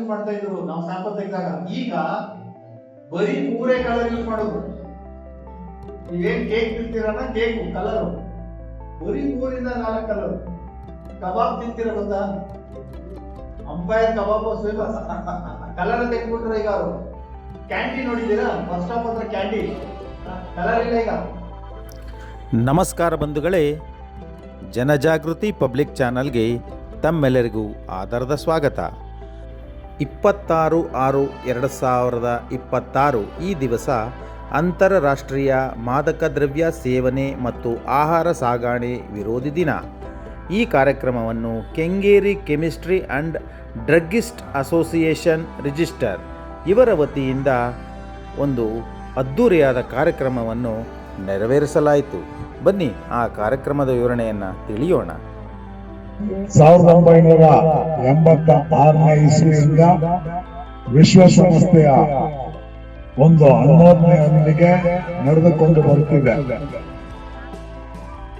Use ಮಾಡ್ತಾ ಇದ್ರು ನಾವು ಸ್ಯಾಂಪಲ್ ತೆಗೆದಾಗ. ಈಗ ಬರೀ 3 ಕಲರ್ ಯೂಸ್ ಮಾಡೋದು. ನೀವೇನ್ ಕೇಕ್ ತಿಂತೀರಲ್ಲ, ಕೇಕ್ ಕಲರ್ ಬರೀ 3 ಇಂದ 4 ಕಲರ್. ಕಬಾಬ್ ತಿಂತೀರ ಗೊತ್ತಾ? ಅಂಪೈರ್ ಕಬಾಬ್ ಫೇಮಸ್. ಕಲರ್ ತೆಗೆದ್ಬಿಟ್ರು ಈಗ ಅವರು. ಕ್ಯಾಂಡಿ ನೋಡಿದ್ದೀರಾ? ಬಸ್ ಸ್ಟಾಪ್ ಹತ್ರ ಕ್ಯಾಂಡಿ ಕಲರ್ ಇಲ್ಲ ಈಗ. ನಮಸ್ಕಾರ ಬಂಧುಗಳೇ, ಜನಜಾಗೃತಿ ಪಬ್ಲಿಕ್ ಚಾನಲ್ಗೆ ತಮ್ಮೆಲ್ಲರಿಗೂ ಆಧಾರದ ಸ್ವಾಗತ. 26/6/2026 ಈ ದಿವಸ ಅಂತಾರಾಷ್ಟ್ರೀಯ ಮಾದಕ ದ್ರವ್ಯ ಸೇವನೆ ಮತ್ತು ಆಹಾರ ಸಾಗಣೆ ವಿರೋಧಿ ದಿನ. ಈ ಕಾರ್ಯಕ್ರಮವನ್ನು Kengeri chemistry and druggist association register ಇವರ ವತಿಯಿಂದ ಒಂದು ಅದ್ಧೂರಿಯಾದ ಕಾರ್ಯಕ್ರಮವನ್ನು ನೆರವೇರಿಸಲಾಯಿತು. ಬನ್ನಿ ಆ ಕಾರ್ಯಕ್ರಮದ ವಿವರಣೆಯನ್ನು ತಿಳಿಯೋಣ. 1986ನೇ ಇಸ್ವಿಯಿಂದ ವಿಶ್ವಸಂಸ್ಥೆಯ ಒಂದು ಅನುಮೋದನೆಯೊಂದಿಗೆ ನಡೆದುಕೊಂಡು ಬರುತ್ತಿದೆ.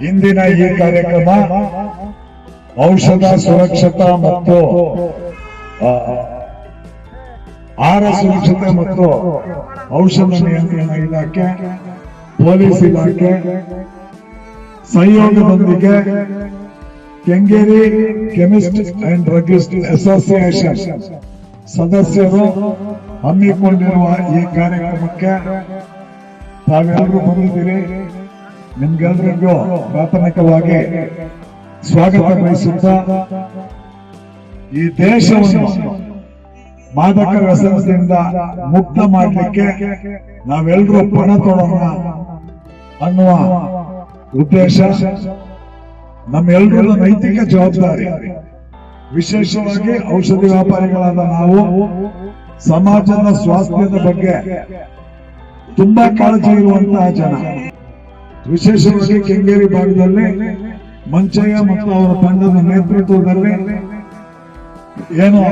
ಇಂದಿನ ಈ ಕಾರ್ಯಕ್ರಮ ಔಷಧ ಸುರಕ್ಷತಾ ಮತ್ತು ಆಹಾರ ಸುರಕ್ಷತೆ ಮತ್ತು ಔಷಧ ನಿಯಂತ್ರಣ ಇಲಾಖೆ, ಪೊಲೀಸ್ ಇಲಾಖೆ ಸಹಯೋಗದೊಂದಿಗೆ Kengeri chemist and druggist association ಸದಸ್ಯರು ಹಮ್ಮಿಕೊಂಡಿರುವ ಈ ಕಾರ್ಯಕ್ರಮಕ್ಕೆ ತಾವೆಲ್ಲರೂ ಬಂದಿದ್ದೀರಿ. ನಿಮ್ಗೆಲ್ಲರಿಗೂ ಪ್ರಾಥಮಿಕವಾಗಿ ಸ್ವಾಗತ ಬಯಸುತ್ತಾ, ಈ ದೇಶವನ್ನು ಮಾದಕ ವ್ಯಸನದಿಂದ ಮುಕ್ತ ಮಾಡಲಿಕ್ಕೆ ನಾವೆಲ್ಲರೂ ಪಣ ತೊಡೋಣ ಅನ್ನುವ ಉದ್ದೇಶ ನಮ್ಮೆಲ್ಲರ ನೈತಿಕ ಜವಾಬ್ದಾರಿ. ವಿಶೇಷವಾಗಿ ಔಷಧಿ ವ್ಯಾಪಾರಿಗಳಾದ ನಾವು ಸಮಾಜದ ಸ್ವಾಸ್ಥ್ಯದ ಬಗ್ಗೆ ತುಂಬಾ ಕಾಳಜಿ ಇರುವಂತಹ ಜನ. ವಿಶೇಷವಾಗಿ ಕೆಂಗೇರಿ ಭಾಗದಲ್ಲಿ ಮಂಚಯ್ಯ ಮತ್ತು ಅವರ ತಂಡದ ನೇತೃತ್ವದಲ್ಲಿ ಏನು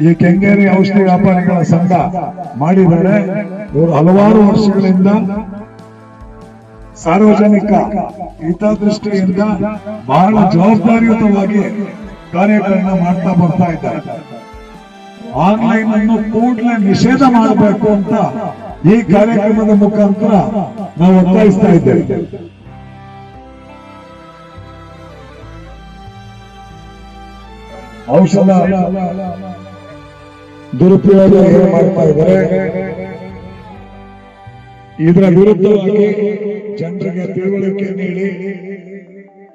ಈ ಕೆಂಗೇರಿ ಔಷಧಿ ವ್ಯಾಪಾರಿಗಳ ಸಂಘ ಮಾಡಿದ್ದಾರೆ. ಇವರು ಹಲವಾರು ವರ್ಷಗಳಿಂದ ಸಾರ್ವಜನಿಕ ಹಿತದೃಷ್ಟಿಯಿಂದ ಬಹಳ ಜವಾಬ್ದಾರಿಯುತವಾಗಿ ಕಾರ್ಯಗಳನ್ನ ಮಾಡ್ತಾ ಬರ್ತಾ ಇದ್ದಾರೆ. ಆನ್ಲೈನ್ ಅನ್ನು ಕೂಡಲೇ ನಿಷೇಧ ಮಾಡಬೇಕು ಅಂತ ಈ ಕಾರ್ಯಕ್ರಮದ ಮುಖಾಂತರ ನಾವು ಒತ್ತಾಯಿಸ್ತಾ ಇದ್ದೇವೆ. ಔಷಧ ದುರುಪಯೋಗ ಮಾಡ್ತಾ ಇದ್ದಾರೆ. ಇದರ ವಿರುದ್ಧವಾಗಿ ಜನರಿಗೆ ತಿಳುವಳಿಕೆ ನೀಡಿ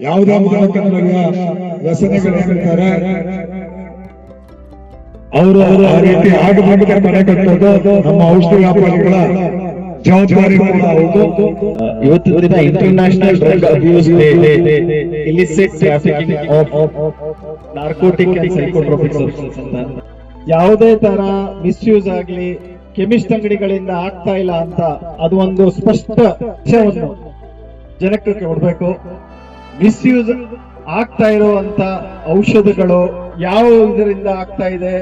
ಯಾವುದೇ ಮಾದಕ ದ್ರವ್ಯ ವ್ಯಸನಿಗಳಿರ್ತಾರೆ ಅವರು ಆ ರೀತಿ ಆಗದಂತೆ ತಡೆಗಟ್ಟೋದು ನಮ್ಮ ಔಷಧಿ ವ್ಯಾಪಾರಿಗಳ ಜವಾಬ್ದಾರಿ ಕೂಡ ಹೌದು. ಇವತ್ತಿನ ದಿನ international drug abuse day, illicit trafficking of narcotic and psychotropic substance ಅಂತ. ಯಾವುದೇ ತರ ಮಿಸ್ಯೂಸ್ ಆಗ್ಲಿ ಕೆಮಿಸ್ಟ್ ಅಂಗಡಿಗಳಿಂದ ಆಗ್ತಾ ಇಲ್ಲ ಅಂತ ಅದು ಒಂದು ಸ್ಪಷ್ಟ ವಿಷಯವನ್ನು ಜನಕ್ಕೆ ಕೊಡ್ಬೇಕು. ಮಿಸ್ಯೂಸ್ ಆಗ್ತಾ ಇರುವಂತ ಔಷಧಗಳು ಯಾವ ಇದರಿಂದ ಆಗ್ತಾ ಇದೆ,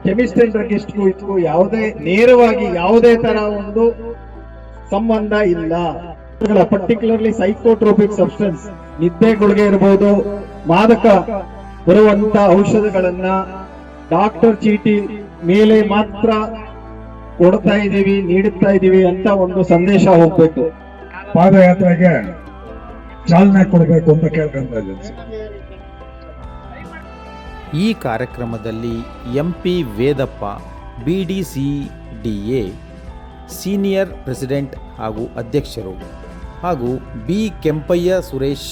ಕೆಮಿಸ್ಟ್ ಅಂಡ್ ಡ್ರಗ್ಗಿಸ್ಟ್ಗೂ ಇದಕ್ಕೂ ಯಾವುದೇ ನೇರವಾಗಿ ಯಾವುದೇ ತರ ಒಂದು ಸಂಬಂಧ ಇಲ್ಲ. ಪರ್ಟಿಕ್ಯುಲರ್ಲಿ ಸೈಕೋಟ್ರೋಪಿಕ್ ಸಬ್ಸ್ಟೆನ್ಸ್, ನಿದ್ದೆ ಗುಳಿಗೆ ಇರಬಹುದು, ಮಾದಕ ಬರುವಂತ ಔಷಧಗಳನ್ನ ಡಾಕ್ಟರ್ ಚೀಟಿ ಮೇಲೆ ಮಾತ್ರ ಕೊಡ್ತಾ ಇದೀವಿ, ನೀಡುತ್ತಾ ಇದೀವಿ ಅಂತ ಒಂದು ಸಂದೇಶ ಹೋಗ್ಬೇಕು. ಪಾದಯಾತ್ರೆಗೆ ಚಾಲನೆ ಕೊಡಬೇಕು ಅಂತ ಕೇಳ್ಕೊಂತ ಇದ್ದೀನಿ. ಈ ಕಾರ್ಯಕ್ರಮದಲ್ಲಿ MP ವೇದಪ್ಪ, BDCDA ಸೀನಿಯರ್ ಪ್ರೆಸಿಡೆಂಟ್ ಹಾಗೂ ಅಧ್ಯಕ್ಷರು, ಹಾಗೂ B ಕೆಂಪಯ್ಯ ಸುರೇಶ್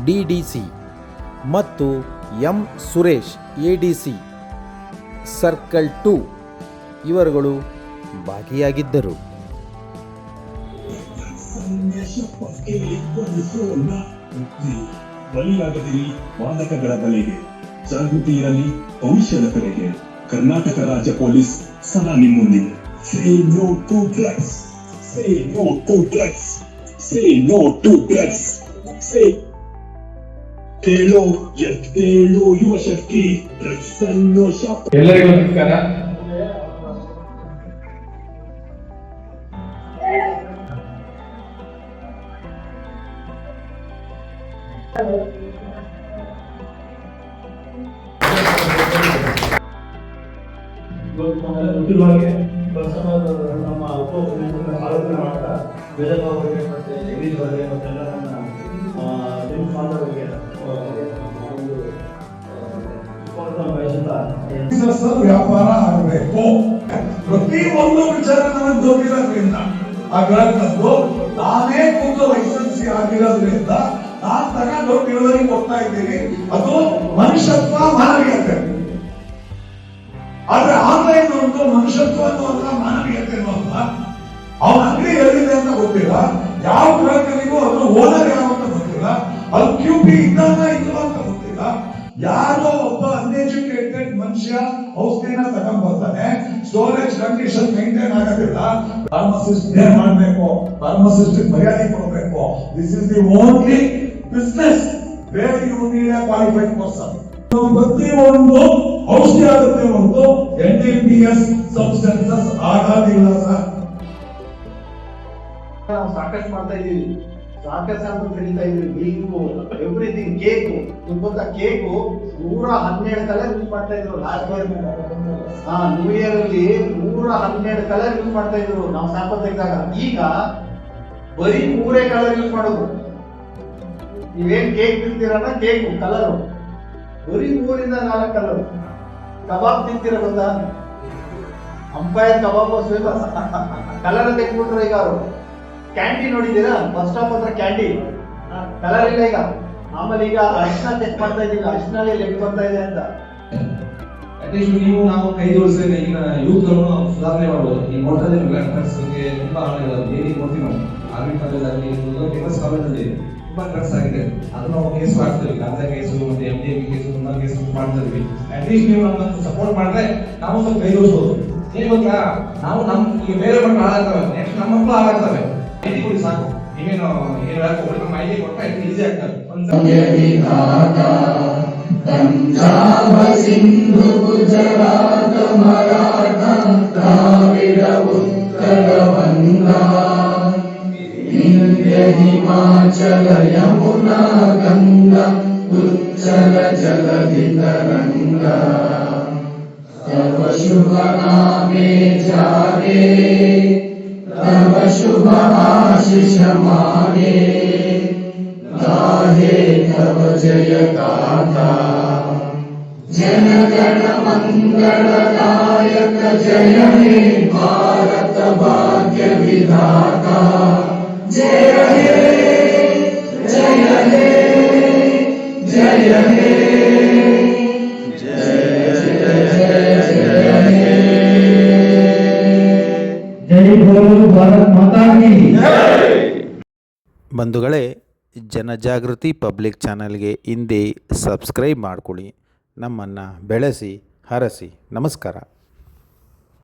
DDC ಮತ್ತು M ಸುರೇಶ್ ADC ಸರ್ಕಲ್ 2 ಇವರುಗಳು ಭಾಗಿಯಾಗಿದ್ದರು. ಬಲಿಯಾಗದಿರಿ ಮಾದಕಗಳ ಬಲೆಗೆ, ಜಾಗೃತಿ ಇರಲಿ ಔಷಧ ಕಡೆಗೆ. ಕರ್ನಾಟಕ ರಾಜ್ಯ ಪೊಲೀಸ್ ಸದಾ ನಿಮ್ಮೊಂದಿಗೆ. Say no to drugs. Say no to drugs. Say no to drugs. Say ಕೇಳೋ ಎದ್ದೇಳು ಯುವ ಶಕ್ತಿ ಡ್ರಗ್ಸ್ ಅನ್ನು ಶಾಪ. ಎಲ್ಲರಿಗೂ ನಮಸ್ಕಾರ. ಇವತ್ತು ನಮ್ಮೆಲ್ಲ ಗೊತ್ತಿರುವ ಹಾಗೆ ನಮ್ಮ ಉಪಮುಖ್ಯಮಂತ್ರಿಗಳ ಆಲೋಚನೆ ಮಾಡ್ತಾ ಬೇಜಾರ್ ಅವರಿಗೆ ಮತ್ತೆ ಜಗದೀಶ್ ಅವರಿಗೆ ಮತ್ತೆಲ್ಲ ನನ್ನ ಬಾಂಧವರಿಗೆ ಒಂದು ಸ್ವಾಗತ ಬಯಸುತ್ತಾ ಬಿಸಿನೆಸ್ ವ್ಯಾಪಾರ ಆಗಬೇಕು. ಪ್ರತಿಯೊಂದು ವಿಚಾರ ನಮಗೆ ಗೊತ್ತಿರೋದ್ರಿಂದ ಆಗ್ರಹದ್ದು ನಾನೇ ಕೂತು ಲೈಸೆನ್ಸಿ ಆಗಿರೋದ್ರಿಂದ ನಾನು ತಗೊಂಡು ಇಳುವರಿ ಕೊಡ್ತಾ ಇದ್ದೀನಿ. ಅದು ಮನುಷ್ಯತ್ವ ಮಾನವೀಯತೆ. ಆದ್ರೆ ಆನ್ಲೈನ್ ಒಂದು ಮನುಷ್ಯತ್ವ ಅನ್ನೋಲ್ಲ, ಮಾನವೀಯತೆ ಅನ್ನೋಲ್ಲ. ಅವನ ಅಂಗಡಿ ಎಲ್ಲಿದೆ ಅಂತ ಗೊತ್ತಿಲ್ಲ, ಯಾವ ಗ್ರಾಹಕನಿಗೂ ಅದು ಓನರ್ ಯಾವ ಅಂತ ಗೊತ್ತಿಲ್ಲ, ಅದು QP ಇದ್ದಾನ ಇಲ್ಲ ಅಂತ ಗೊತ್ತಿಲ್ಲ. ಯಾರೋ ಒಬ್ಬ ಅನ್ಎಜುಕೇಟೆಡ್ ಮನುಷ್ಯ ಔಷಧಿನ ತಗೊಂಡ್ಬರ್ತಾನೆ, ಸ್ಟೋರೇಜ್ ಕಂಡೀಷನ್ ಮೇಂಟೈನ್ ಆಗೋದಿಲ್ಲ. ಫಾರ್ಮಸಿಸ್ಟ್ ಏನ್ ಮಾಡ್ಬೇಕು, ಫಾರ್ಮಸಿಸ್ಟ್ ಮರ್ಯಾದೆ ಕೊಡಬೇಕು. This is the only business where you need a qualified person. ಪ್ರತಿಯೊಂದು ಔಷಧಿ ಆಗುತ್ತೆ ಒಂದು NDPS ಸಬ್ಸ್ಟೆನ್ಸಸ್ ಆಗೋದಿಲ್ಲ ಸರ್. ನಾವು ಸಾಕಷ್ಟು ಮಾಡ್ತಾ ಇದೀವಿ, ಸಾಕಷ್ಟು ಅಂತ ಕರೀತಾ ಇದೀವಿ. Milk, everything, cake. ಗೊತ್ತಾ, ಕೇಕು 112 ಕಲರ್ ಯೂಸ್ ಮಾಡ್ತಾ ಇದ್ರು ಲಾಸ್ಟ್ ಇಯರ್. ನ್ಯೂ ಇಯರ್ ಅಲ್ಲಿ 112 ಕಲರ್ ಯೂಸ್ ಮಾಡ್ತಾ ಇದ್ರು ನಾವು ಸ್ಯಾಂಪಲ್ ತೆಗೆದಾಗ. ಈಗ ಬರೀ 3 ಕಲರ್ ಯೂಸ್ ಮಾಡೋದು. ನೀವೇನ್ ಕೇಕ್ ತಿಂತೀರಲ್ಲ, ಕೇಕು ಕಲರು ಬರೀ 3 ಇಂದ 4 ಕಲರ್. ಕಬಾಬ್ ತಿಂತೀರ ಗೊತ್ತಾ, ಅಂಪೈರ್ ಕಬಾಬ್ ಫೇಮಸ್. ಕಲರ್ ತೆಗೆದ್ಬಿಟ್ರು ಈಗ ಅವರು. ಕ್ಯಾಂಡಿ ನೋಡಿದ್ದೀರಾ, ಬಸ್ ಸ್ಟಾಪ್ ಹತ್ರ ಕ್ಯಾಂಡಿ ಕಲರ್ ಇಲ್ಲ ಈಗ. ಆಮೇಲೆ ಈಗ ಅರಿಶಿನ ಟೆಸ್ಟ್ ಮಾಡ್ತಾ ಇದೀವಿ, ಅರಿಶಿನಲ್ಲಿ ಲೆಕ್ಕ ಬರ್ತಾ ಇದೆ ಅಂತ. ಅಟ್ಲೀಸ್ಟ್ ನೀವು ನಾವು ಕೈ ಜೋಡಿಸಿದ್ರೆ ಈಗಿನ ಯೂತ್ಗಳನ್ನು ಸುಧಾರಣೆ ಮಾಡ್ಬೋದು. ಈ ಮೋಟರ್ ಡ್ರಗ್ಸ್ಗೆ ತುಂಬಾ ಏನಿ ಕೊಡ್ತೀವಿ ನಾವು. ಆರ್ಮಿ ಕಾಲೇಜಲ್ಲಿ ಫೇಮಸ್ ಕಾಲೇಜಲ್ಲಿ ತುಂಬಾ ಡ್ರಗ್ಸ್ ಆಗಿದೆ. ಅದು ನಾವು ಕೇಸ್ ಮಾಡ್ತೀವಿ, ಗಾಂಜಾ ಕೇಸು ಮತ್ತೆ MDMA ಕೇಸು ತುಂಬಾ ಕೇಸ್ ಮಾಡ್ತಾ ಇದೀವಿ. ಅಟ್ಲೀಸ್ಟ್ ನೀವು ನಮ್ಮನ್ನು ಸಪೋರ್ಟ್ ಮಾಡಿದ್ರೆ ನಾವು ಸ್ವಲ್ಪ ಕೈ ಜೋಡಿಸ್ಬೋದು. ಏನ್ ಗೊತ್ತಾ, ನಾವು ಈಗ ಬೇರೆ ಮಕ್ಕಳು ಹಾಳಾಗ್ತವೆ, ನೆಕ್ಸ್ಟ್ ನಮ್ಮ ಮಕ್ಕಳು ಹಾಳಾಗ್ತವೆ. ಮಾಹಿತಿ ಕೊಡಿ ಸಾಕು. ನೀವೇನು ಏನು ಹೇಳಕ್ ಹೋಗ್ಬಿಟ್ಟು ಮಾಹಿತಿ ಕೊಟ್ಟರೆ ಈಸಿ ಆಗ್ತದೆ. ಪಂಜಾಬ ಸಿಂಧು ಗುಜರಾತ ಮರಾಠ ದ್ರಾವಿಡ ಉತ್ಕಳ ಬಂಗಾ ವಿಂಧ್ಯ ಹಿಮಾಚಲ ಯಮುನಾ ಗಂಗಾ ಉಚ್ಚಲ ಜಲಧಿ ತರಂಗಾ ತವ ಶುಭ ನಾಮೆ ಜಾಗೆ तव शुभ आशीष मागे गाहे तव जय गाथा जन गण मंगलदायक जय हे भारत भाग्य विधाता जय हे जय हे जय हे ಬಂಧುಗಳೇ, ಜನಜಾಗೃತಿ ಪಬ್ಲಿಕ್ ಚಾನಲ್ಗೆ ಹಿಂದೆ ಸಬ್ಸ್ಕ್ರೈಬ್ ಮಾಡಿಕೊಳ್ಳಿ. ನಮ್ಮನ್ನು ಬೆಳೆಸಿ ಹರಸಿ. ನಮಸ್ಕಾರ.